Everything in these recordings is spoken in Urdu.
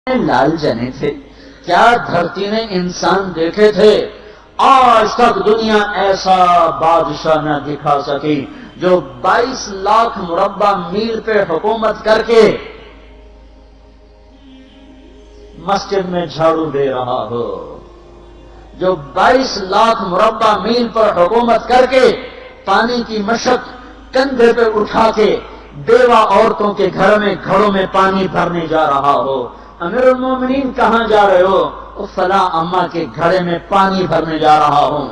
لال جنے تھے؟ کیا دھرتی نے انسان دیکھے تھے؟ آج تک دنیا ایسا بادشاہ نہ دکھا سکی جو 22 لاکھ مربع میل پہ حکومت کر کے مسجد میں جھاڑو دے رہا ہو، جو 22 لاکھ مربع میل پر حکومت کر کے پانی کی مشق کندھے پہ اٹھا کے بیوہ عورتوں کے گھروں میں پانی بھرنے جا رہا ہو۔ امیر المومنین کہاں جا رہے ہو؟ فلاں اماں کے گھڑے میں پانی بھرنے جا رہا ہوں،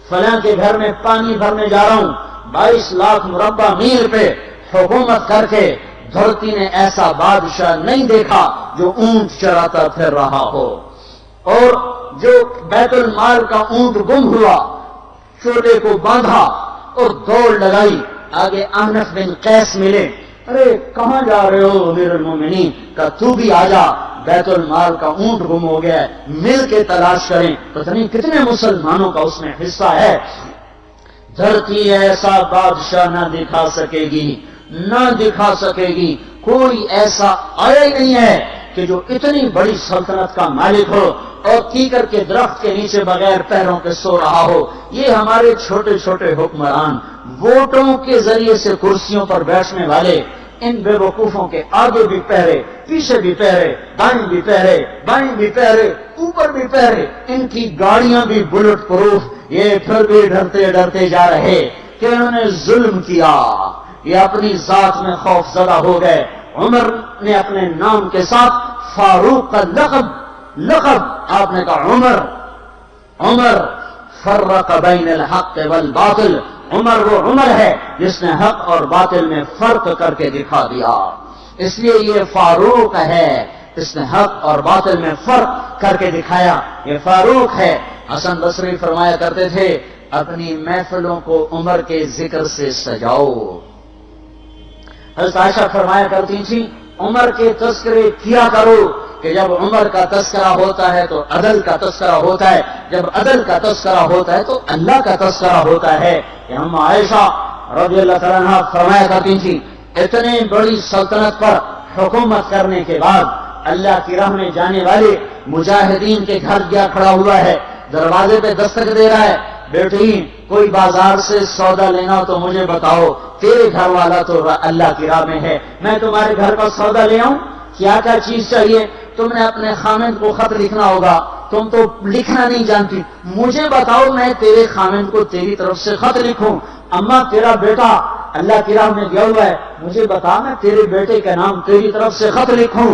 فلاں کے گھر میں پانی بھرنے جا رہا ہوں۔ 22 لاکھ مربع میل پہ حکومت کر کے دھرتی نے ایسا بادشاہ نہیں دیکھا جو اونٹ چراتا پھر رہا ہو، اور جو بیت المال کا اونٹ گم ہوا، چولے کو باندھا اور دوڑ لگائی، آگے احنف بن قیس ملے، ارے کہاں جا رہے ہو امیر المومنین؟ کہ تو بھی آجا، بیت المال کا اونٹ گم ہو گیا ہے، مل کے تلاش کریں۔ پتہ نہیں کتنے مسلمانوں کا اس میں حصہ ہے۔ دھرتی ایسا بادشاہ نہ دکھا سکے گی، نہ دکھا سکے گی، کوئی ایسا آیا ہی نہیں ہے کہ جو اتنی بڑی سلطنت کا مالک ہو اور کیکر کے درخت کے نیچے بغیر پیروں کے سو رہا ہو۔ یہ ہمارے چھوٹے چھوٹے حکمران، ووٹوں کے ذریعے سے کرسیوں پر بیٹھنے والے، ان بے وقوفوں کے آگے بھی پہرے، پیچھے بھی پہرے، دائیں بھی پہرے، بائیں بھی پہرے، اوپر بھی پہرے، ان کی گاڑیاں بھی بلٹ پروف، یہ پھر بھی ڈرتے ڈرتے جا رہے کہ انہوں نے ظلم کیا، یہ اپنی ذات میں خوف زدہ ہو گئے۔ عمر نے اپنے نام کے ساتھ فاروق کا لقب آپ نے کہا عمر فرق بین الحق والباطل، عمر وہ عمر ہے جس نے حق اور باطل میں فرق کر کے دکھا دیا، اس لیے یہ فاروق ہے، اس نے حق اور باطل میں فرق کر کے دکھایا، یہ فاروق ہے۔ حسن بصری فرمایا کرتے تھے اپنی محفلوں کو عمر کے ذکر سے سجاؤ۔ حضرت عائشہ فرمایا کرتی تھی عمر کے تذکرے کیا کرو، کہ جب عمر کا تذکرہ ہوتا ہے تو عدل کا تذکرہ ہوتا ہے، جب عدل کا تذکرہ ہوتا ہے تو اللہ کا تذکرہ ہوتا ہے۔ کہ ہم عائشہ رضی اللہ تعالیٰ عنہ فرمایا کرتی تھی اتنے بڑی سلطنت پر حکومت کرنے کے بعد اللہ کی راہ میں جانے والے مجاہدین کے گھر گیا کھڑا ہوا ہے، دروازے پہ دستک دے رہا ہے، بیٹی کوئی بازار سے سودا لینا ہو تو مجھے بتاؤ، تیرے گھر والا تو اللہ کی راہ میں ہے، میں تمہارے گھر کا سودا لے آؤں، کیا کیا چیز چاہیے؟ تم نے اپنے خامند کو خط لکھنا ہوگا، تم تو لکھنا نہیں جانتی، مجھے بتاؤ میں تیرے خامند کو تیری طرف سے خط لکھوں۔ اما تیرا بیٹا اللہ کی راہ میں گیا ہوا ہے، مجھے بتا میں تیرے بیٹے کا نام تیری طرف سے خط لکھوں۔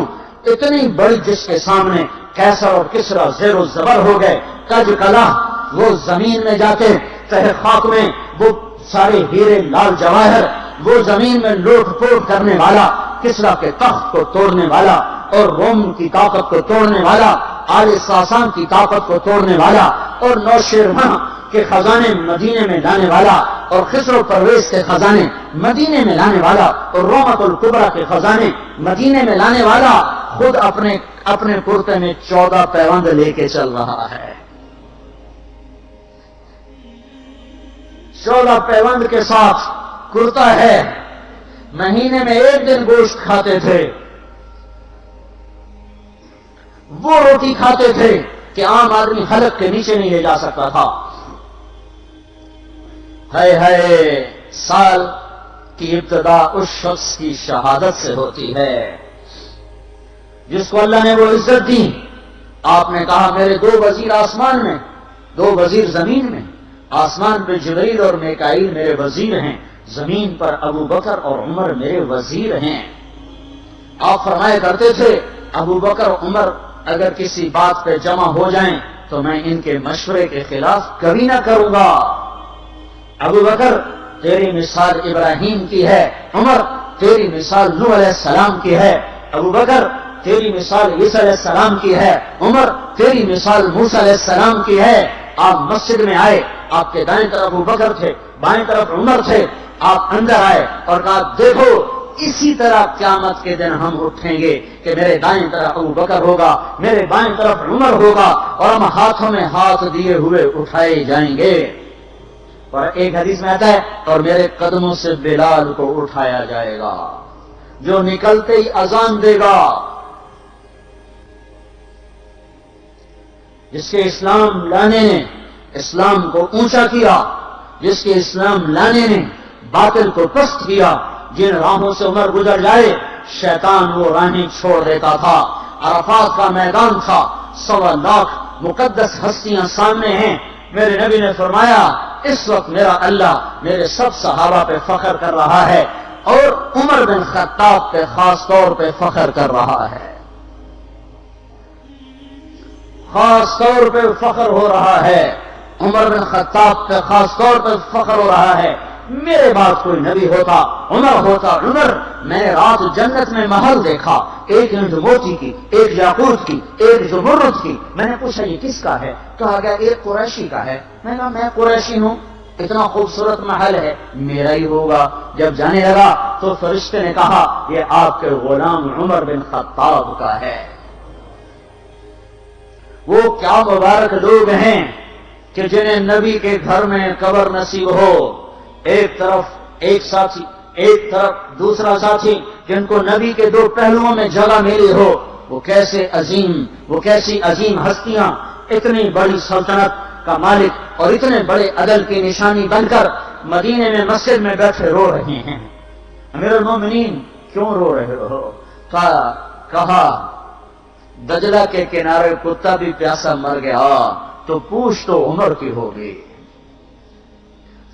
اتنی بڑی جس کے سامنے کیسر اور کسرا زیر و زبر ہو گئے، کج کلا، وہ زمین میں جاتے تہ خاک میں وہ سارے ہیرے لال جواہر، وہ زمین میں لوٹ پوٹ کرنے والا، کسرا کے تخت کو توڑنے والا اور روم کی طاقت کو توڑنے والا، آل ساسان کی طاقت کو توڑنے والا اور نوشیروان کے خزانے مدینے میں لانے والا اور خسرو پرویز کے خزانے مدینے میں لانے والا اور رومت الکبرا کے خزانے مدینے میں لانے والا خود اپنے کرتے میں 14 پیوند لے کے چل رہا ہے، 14 پیوند کے ساتھ کرتا ہے، مہینے میں 1 دن گوشت کھاتے تھے، وہ روٹی کھاتے تھے کہ عام آدمی حلق کے نیچے نہیں لے جا سکتا تھا۔ ہے سال کی ابتدا اس شخص کی شہادت سے ہوتی ہے جس کو اللہ نے وہ عزت دی۔ آپ نے کہا میرے 2 وزیر آسمان میں، 2 وزیر زمین میں، آسمان پہ جبریل اور میکائیل میرے وزیر ہیں، زمین پر ابو بکر اور عمر میرے وزیر ہیں۔ آپ فرمایا کرتے تھے ابو بکر اور عمر اگر کسی بات پہ جمع ہو جائیں تو میں ان کے مشورے کے خلاف کبھی نہ کروں گا۔ ابو بکر تیری مثال ابراہیم کی ہے، عمر تیری مثال نوح علیہ السلام کی ہے، ابو بکر تیری مثال عیسیٰ علیہ السلام کی ہے، عمر تیری مثال موسیٰ علیہ السلام کی ہے۔ آپ مسجد میں آئے، آپ کے دائیں طرف ابو بکر تھے، بائیں طرف عمر تھے، آپ اندر آئے اور کہا دیکھو اسی طرح قیامت کے دن ہم اٹھیں گے کہ میرے دائیں طرف ابو بکر ہوگا، میرے بائیں طرف عمر ہوگا اور ہم ہاتھوں میں ہاتھ دیے ہوئے اٹھائے جائیں گے۔ اور ایک حدیث میں آتا ہے اور میرے قدموں سے بلال کو اٹھایا جائے گا، جو نکلتے ہی اذان دے گا جس کے اسلام لانے نے اسلام کو اونچا کیا، جس کے اسلام لانے نے باطل کو پست کیا، جن راہوں سے عمر گزر جائے شیطان وہ راہیں چھوڑ دیتا تھا۔ عرفات کا میدان تھا، 1.25 لاکھ مقدس ہستیاں سامنے ہیں۔ میرے نبی نے فرمایا اس وقت میرا اللہ میرے سب صحابہ پہ فخر کر رہا ہے اور عمر بن خطاب پہ خاص طور پہ فخر کر رہا ہے، خاص طور پہ فخر ہو رہا ہے، عمر بن خطاب پہ خاص طور پہ فخر ہو رہا ہے۔ میرے بعد کوئی نبی ہوتا عمر ہوتا۔ عمر، میں نے رات جنت میں محل دیکھا، ایک اینٹ موتی کی، ایک یاقوت کی، ایک زمرد کی۔ میں نے پوچھا یہ کس کا ہے؟ کہا گیا ایک قریشی کا ہے۔ میں نے کہا میں قریشی ہوں، اتنا خوبصورت محل ہے، میرا ہی ہوگا۔ جب جانے لگا تو فرشتے نے کہا یہ آپ کے غلام عمر بن خطاب کا ہے۔ وہ کیا مبارک لوگ ہیں کہ جنہیں نبی کے گھر میں قبر نصیب ہو، ایک طرف ایک ساتھی، ایک طرف دوسرا ساتھی، جن کو نبی کے دو پہلوؤں میں جگہ ملی ہو۔ وہ کیسی عظیم ہستیاں اتنی بڑی سلطنت کا مالک اور اتنے بڑے عدل کی نشانی بن کر مدینے میں مسجد میں بیٹھے رو رہے ہیں۔ امیر المومنین کیوں رو رہے ہو؟ کہا دجلہ کے کنارے کتا بھی پیاسا مر گیا تو پوچھ تو عمر کی ہوگی،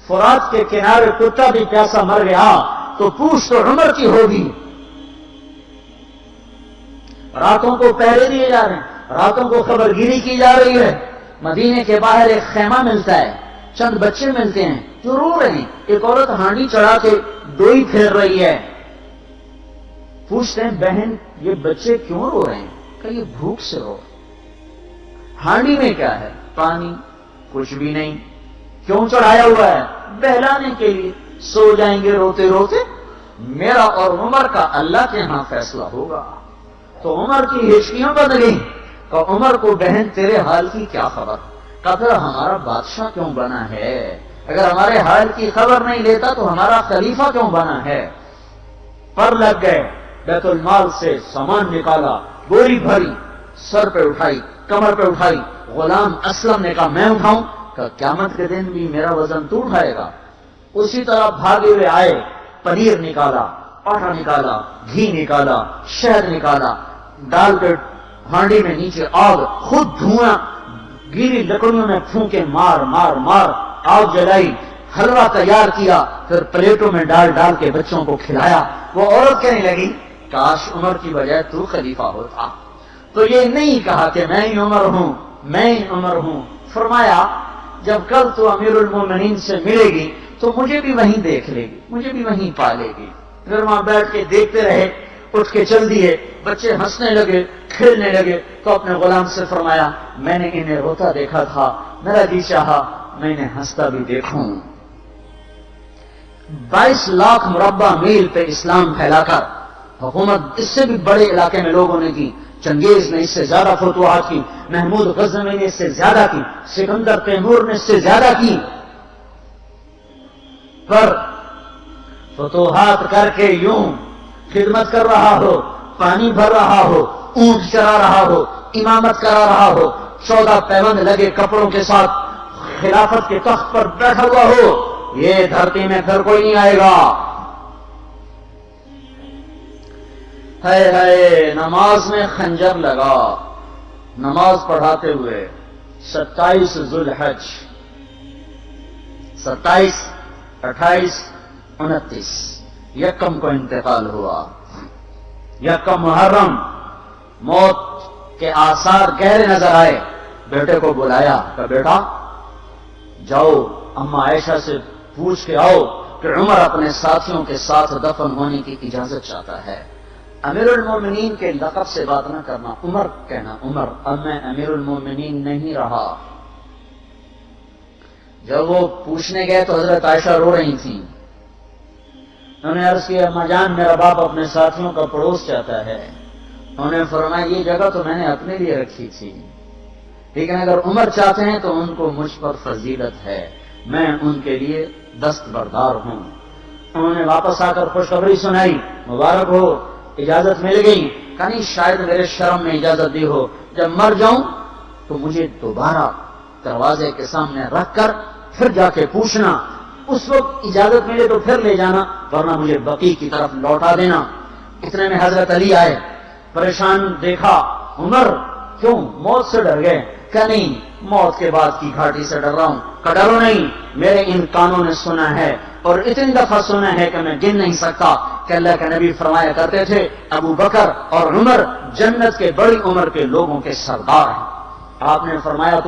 فرات کے کنارے کتا بھی پیاسا مر گیا تو پوچھ تو عمر کی ہوگی۔ راتوں کو پہرے دیے جا رہے ہیں، راتوں کو خبر گیری کی جا رہی ہے۔ مدینے کے باہر ایک خیمہ ملتا ہے، چند بچے ملتے ہیں جو رو رہے ہیں۔ ایک عورت ہانڈی چڑھا کے ڈوئی پھیر رہی ہے۔ پوچھتے ہیں بہن یہ بچے کیوں رو رہے ہیں؟ کہ یہ بھوک سے رو۔ ہانڈی میں کیا ہے؟ پانی، کچھ بھی نہیں۔ کیوں چڑھایا ہوا ہے؟ بہلانے کے لیے۔ سو جائیں گے روتے روتے، میرا اور عمر کا اللہ کے ہاں فیصلہ ہوگا۔ تو عمر کی ہچکیاں بن گئی۔ کہ عمر کو بہن تیرے حال کی کیا خبر؟ کہ پھر ہمارا بادشاہ کیوں بنا ہے؟ اگر ہمارے حال کی خبر نہیں لیتا تو ہمارا خلیفہ کیوں بنا ہے؟ پر لگ گئے، بیت المال سے سامان نکالا، بوری بھری، سر پہ اٹھائی، کمر پہ اٹھائی۔ غلام اسلم نے کہا میں اٹھاؤں؟ کہ قیامت کے دن بھی میرا وزن تو اٹھائے گا۔ اسی طرح بھاگے ہوئے آئے، پنیر نکالا، آٹا نکالا، گھی نکالا، شہد نکالا، ڈال کے ہانڈی میں نیچے آگ، خود دھواں، گیلی لکڑیوں میں پھونکے مار مار مار آگ جلائی، حلوہ تیار کیا، پھر پلیٹوں میں ڈال ڈال کے بچوں کو کھلایا۔ وہ عورت کہنے لگی کاش عمر کی بجائے تو خلیفہ ہوتا۔ تو یہ نہیں کہا کہ میں ہی عمر ہوں، میں ہی عمر ہوں۔ فرمایا جب کل تو امیر المومنین سے ملے گی تو مجھے بھی وہیں دیکھ لے گی، مجھے بھی وہیں پالے گی۔ پھر وہاں بیٹھ کے دیکھتے رہے، اٹھ کے چل دیے۔ بچے ہنسنے لگے، کھیلنے لگے تو اپنے غلام سے فرمایا میں نے انہیں روتا دیکھا تھا، میرا جی چاہا میں انہیں ہنستا بھی دیکھوں۔ 22 لاکھ مربع میل پہ اسلام پھیلا کر حکومت اس سے بھی بڑے علاقے میں لوگوں نے کی۔ چنگیز نے اس سے زیادہ فتوحات کی، محمود غزنوی نے اس سے زیادہ کی، سکندر تیمور نے اس سے زیادہ کی۔ پر فتوحات کر کے یوں خدمت کر رہا ہو، پانی بھر رہا ہو، اونٹ چرا رہا ہو، امامت کرا رہا ہو، 14 پیوند لگے کپڑوں کے ساتھ خلافت کے تخت پر بیٹھا ہوا ہو، یہ دھرتی میں پھر کوئی نہیں آئے گا۔ ہے نماز میں خنجر لگا، نماز پڑھاتے ہوئے 27 ذوالحج، 27، 28، 29 یکم کو انتقال ہوا۔ یکم محرم موت کے آثار گہرے نظر آئے۔ بیٹے کو بلایا کہ بیٹا جاؤ اما عائشہ سے پوچھ کے آؤ کہ عمر اپنے ساتھیوں کے ساتھ دفن ہونے کی اجازت چاہتا ہے۔ امیر المومنین کے لقب سے بات نہ کرنا، عمر کہنا، عمر اب میں امیر المومنین نہیں رہا۔ جب وہ پوچھنے گئے تو حضرت عائشہ رو رہی تھیں۔ انہوں نے عرض کیا اما جان میرا باپ اپنے ساتھیوں کا پڑوس چاہتا ہے۔ انہوں نے فرمایا یہ جگہ تو میں نے اپنے لیے رکھی تھی، لیکن اگر عمر چاہتے ہیں تو ان کو مجھ پر فضیلت ہے، میں ان کے لیے دستبردار ہوں۔ انہوں نے واپس آ کر خوشخبری سنائی، مبارک ہو اجازت مل گئی۔ کہیں شاید میرے شرم میں اجازت دی ہو، جب مر جاؤں تو مجھے دوبارہ دروازے کے سامنے رکھ کر پھر جا کے پوچھنا، اس وقت اجازت ملے تو پھر لے جانا، ورنہ مجھے بقیع کی طرف لوٹا دینا۔ اتنے میں حضرت علی آئے، پریشان دیکھا، عمر کیوں موت سے ڈر گئے؟ کہ نہیں، موت کے بعد کی گھاٹی سے ڈر رہا ہوں۔ کہ ڈرو نہیں، میرے ان کانوں نے سنا ہے اور اتنی دفعہ سنا ہے کہ میں گن نہیں سکتا کہ اللہ کے نبی فرمایا کرتے تھے ابو بکر اور عمر جنت کے بڑی عمر کے لوگوں کے سردار ہیں۔ آپ نے فرمایا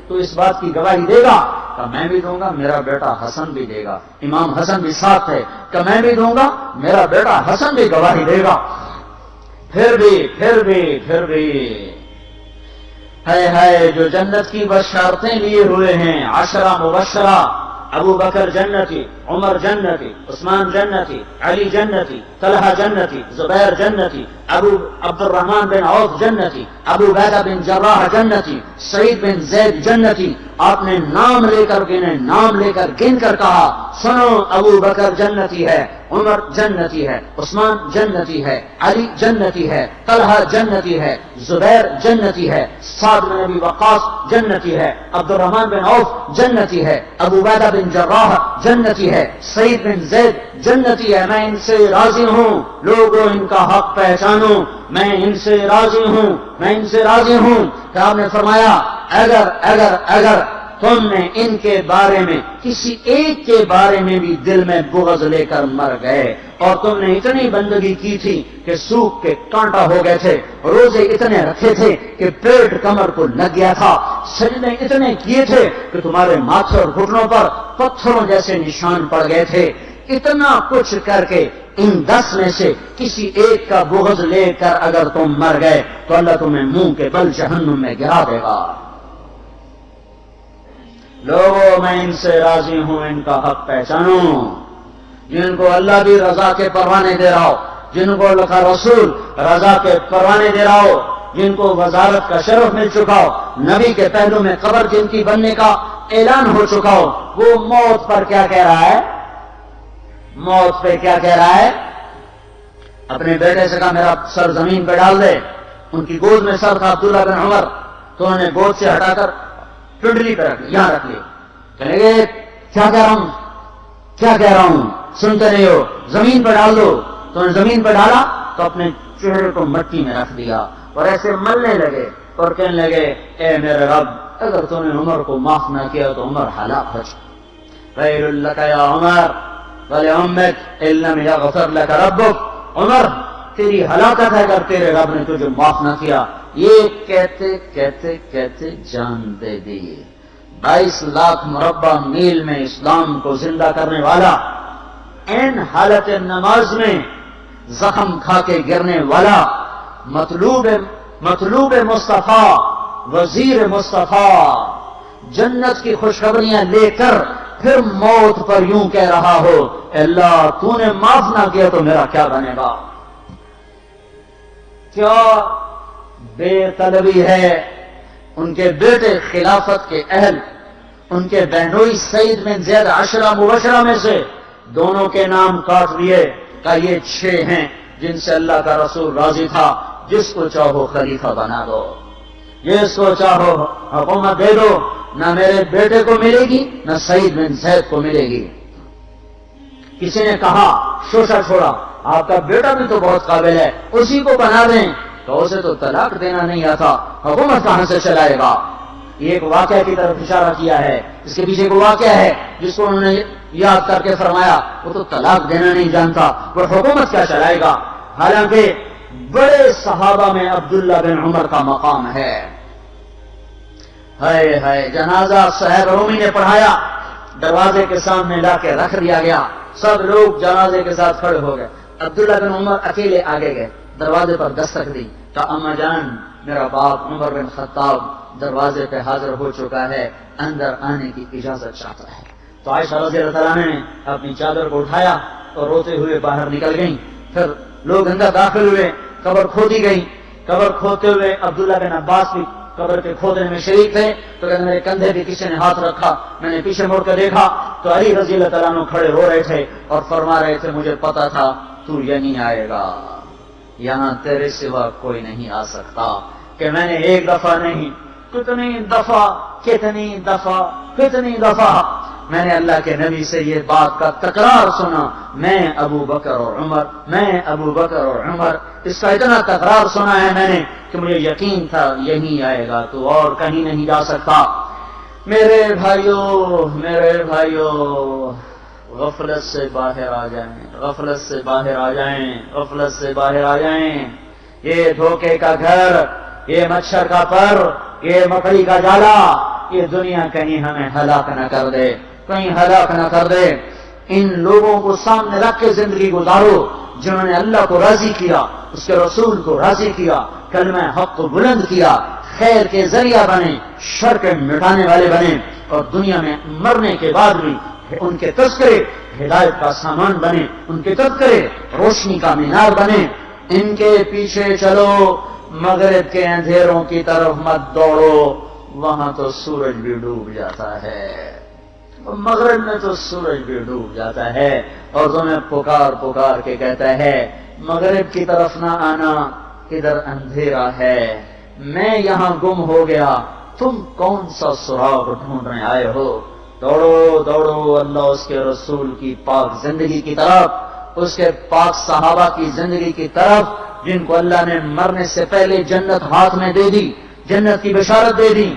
تو اس بات کی گواہی دے گا؟ کہ میں بھی دوں گا، میرا بیٹا حسن بھی دے گا۔ امام حسن بھی ساتھ ہے، کہ میں بھی دوں گا، میرا بیٹا حسن بھی گواہی دے گا۔ پھر بھی ہے جو جنت کی بشارتیں لیے ہوئے ہیں، 10 مبشرہ، ابو بکر جنتی، عمر جنتی، عثمان جنتی، علی جنتی، طلحہ جنتی، زبیر جنتی، ابو عبد الرحمن بن عوف جنتی، ابو عبیدہ بن جراح جنتی، سعید بن زید جنتی۔ آپ نے نام لے کر گن کر کہا، سنو ابو بکر جنتی ہے، عمر جنتی ہے، عثمان جنتی ہے، علی جنتی ہے، طلحہ جنتی ہے، زبیر جنتی ہے، سعد بن ابی وقاص جنتی ہے، عبد الرحمن بن عوف جنتی ہے، ابو عبیدہ بن جراح جنتی ہے، سعید بن زید جنتی ہے۔ میں ان سے راضی ہوں، لوگوں ان کا حق پہچانو، میں ان سے راضی ہوں۔ کہ آپ نے فرمایا اگر تم نے ان کے بارے میں کسی ایک کے بارے میں بھی دل میں بغض لے کر مر گئے، اور تم نے اتنی بندگی کی تھی کہ سوکھ کے کانٹا ہو گئے تھے، روزے اتنے رکھے تھے کہ پیٹ کمر کو لگ گیا تھا، سجدے اتنے کیے تھے کہ تمہارے ماتھے اور گھٹنوں پر پتھروں جیسے نشان پڑ گئے تھے، اتنا کچھ کر کے ان 10 میں سے کسی ایک کا بغض لے کر اگر تم مر گئے تو اللہ تمہیں منہ کے بل جہنم میں گرا دے گا۔ لوگوں میں ان سے راضی ہوں، ان کا حق پہچانو، جن کو اللہ بھی رضا کے پروانے دے رہا ہو، جن کو اللہ کا رسول رضا کے پروانے دے رہا ہو، جن کو وزارت کا شرف مل چکا ہو، نبی کے پہلو میں قبر جن کی بننے کا اعلان ہو چکا ہو، وہ موت پر کیا کہہ رہا ہے؟ موت پہ کیا کہہ رہا ہے؟ اپنے بیٹے سے کہا میرا سر زمین پہ ڈال دے۔ ان کی گود میں سر تھا عبداللہ بن عمر، تو انہوں نے گود سے ہٹا کر پنڈلی پہ رکھ یہاں رکھ لیے، کہنے گے کیا کہہ رہا ہوں سنتے نہیں ہو، زمین پہ ڈال دو۔ تو انہوں نے زمین پہ ڈالا تو اپنے چہرے کو مٹی میں رکھ دیا اور ایسے ملنے لگے اور کہنے لگے اے میرے رب، اگر تو نے عمر کو معاف نہ کیا تو عمر ہلاک ہو جائے۔ ویل لک یا عمر ولعمک ان لم یغفر لک ربک، عمر تیری ہلاکت ہے اگر تیرے رب نے تجھے معاف نہ کیا۔ یہ کہتے جان دے دی۔ 22 لاکھ مربع میل میں اسلام کو زندہ کرنے والا، این حالت نماز میں زخم کھا کے گرنے والا، مطلوب مصطفیٰ، وزیر مصطفیٰ، جنت کی خوشخبریاں لے کر پھر موت پر یوں کہہ رہا ہو اللہ تو نے معاف نہ کیا تو میرا کیا بنے گا؟ کیا بے طلبی ہے۔ ان کے بیٹے خلافت کے اہل، ان کے بہنوئی سعید بن زید 10 مبشرہ میں سے دونوں کے نام کاٹ لیے کہ یہ 6 ہیں جن سے اللہ کا رسول راضی تھا، جس کو چاہو خلیفہ بنا دو، جس کو چاہو حکومت دے دو، نہ میرے بیٹے کو ملے گی نہ سعید بن زید کو ملے گی۔ کسی نے کہا شوشہ چھوڑا، آپ کا بیٹا بھی تو بہت قابل ہے، اسی کو بنا دیں۔ تو اسے تو طلاق دینا نہیں آتا، حکومت کہاں سے چلائے گا؟ یہ ایک واقعہ کی طرف اشارہ کیا ہے، اس کے پیچھے ایک واقعہ ہے جس کو انہوں نے یاد کر کے فرمایا وہ تو طلاق دینا نہیں جانتا، وہ حکومت کیا چلائے گا؟ حالانکہ بڑے صحابہ میں عبداللہ بن عمر کا مقام ہے۔ ہائے جنازہ صہیب رومی نے پڑھایا، دروازے کے سامنے لا کے رکھ دیا گیا، سب لوگ جنازے کے ساتھ کھڑے ہو گئے، عبداللہ بن عمر اکیلے آگے گئے، دروازے پر دستک دی، کہا اما جان میرا باپ عمر بن خطاب دروازے پہ حاضر ہو چکا ہے، اندر آنے کی اجازت چاہتا ہے۔ تو عائشہ رضی اللہ تعالیٰ نے اپنی چادر کو اٹھایا اور روتے ہوئے باہر نکل گئیں۔ پھر لوگ اندر داخل ہوئے، قبر کھودی گئی، قبر کھودتے ہوئے عبداللہ بن عباس بھی قبر کے کھودنے میں شریک تھے، تو کہتے میرے کندھے بھی کسی نے ہاتھ رکھا، میں نے پیچھے مڑ کر دیکھا تو علی رضی اللہ تعالیٰ عنہ کھڑے ہو رہے تھے اور فرما رہے تھے مجھے پتا تھا تو یہیں آئے گا، یہاں تیرے سوا کوئی نہیں آ سکتا، کہ میں نے ایک دفعہ نہیں کتنی دفعہ میں نے اللہ کے نبی سے یہ بات کا تکرار سنا، میں ابو بکر اور عمر، اس کا اتنا تکرار سنا ہے میں نے کہ مجھے یقین تھا یہی آئے گا، تو اور کہیں نہیں جا سکتا۔ میرے بھائیوں غفلت سے باہر آ جائیں، یہ دھوکے کا گھر، یہ مچھر کا پر، یہ مکڑی کا جالا، یہ دنیا کہیں ہمیں ہلاک نہ کر دے۔ ان لوگوں کو سامنے رکھ کے زندگی گزارو جنہوں نے اللہ کو راضی کیا، اس کے رسول کو راضی کیا، کلمہ حق کو بلند کیا، خیر کے ذریعہ بنے، شر کے مٹانے والے بنے، اور دنیا میں مرنے کے بعد بھی ان کے تذکرے ہدایت کا سامان بنے، ان کے تذکرے روشنی کا مینار بنے۔ ان کے پیچھے چلو، مغرب کے اندھیروں کی طرف مت دوڑو، وہاں تو سورج بھی ڈوب جاتا ہے، مغرب میں تو سورج بھی ڈوب جاتا ہے، اور تمہیں پکار کے کہتا ہے مغرب کی طرف نہ آنا، ادھر اندھیرا ہے، میں یہاں گم ہو گیا، تم کون سا سراغ ڈھونڈنے آئے ہو؟ دوڑو اللہ اس کے رسول کی پاک زندگی کی طرف، اس کے پاک صحابہ کی زندگی کی طرف، جن کو اللہ نے مرنے سے پہلے جنت ہاتھ میں دے دی، جنت کی بشارت دے دی،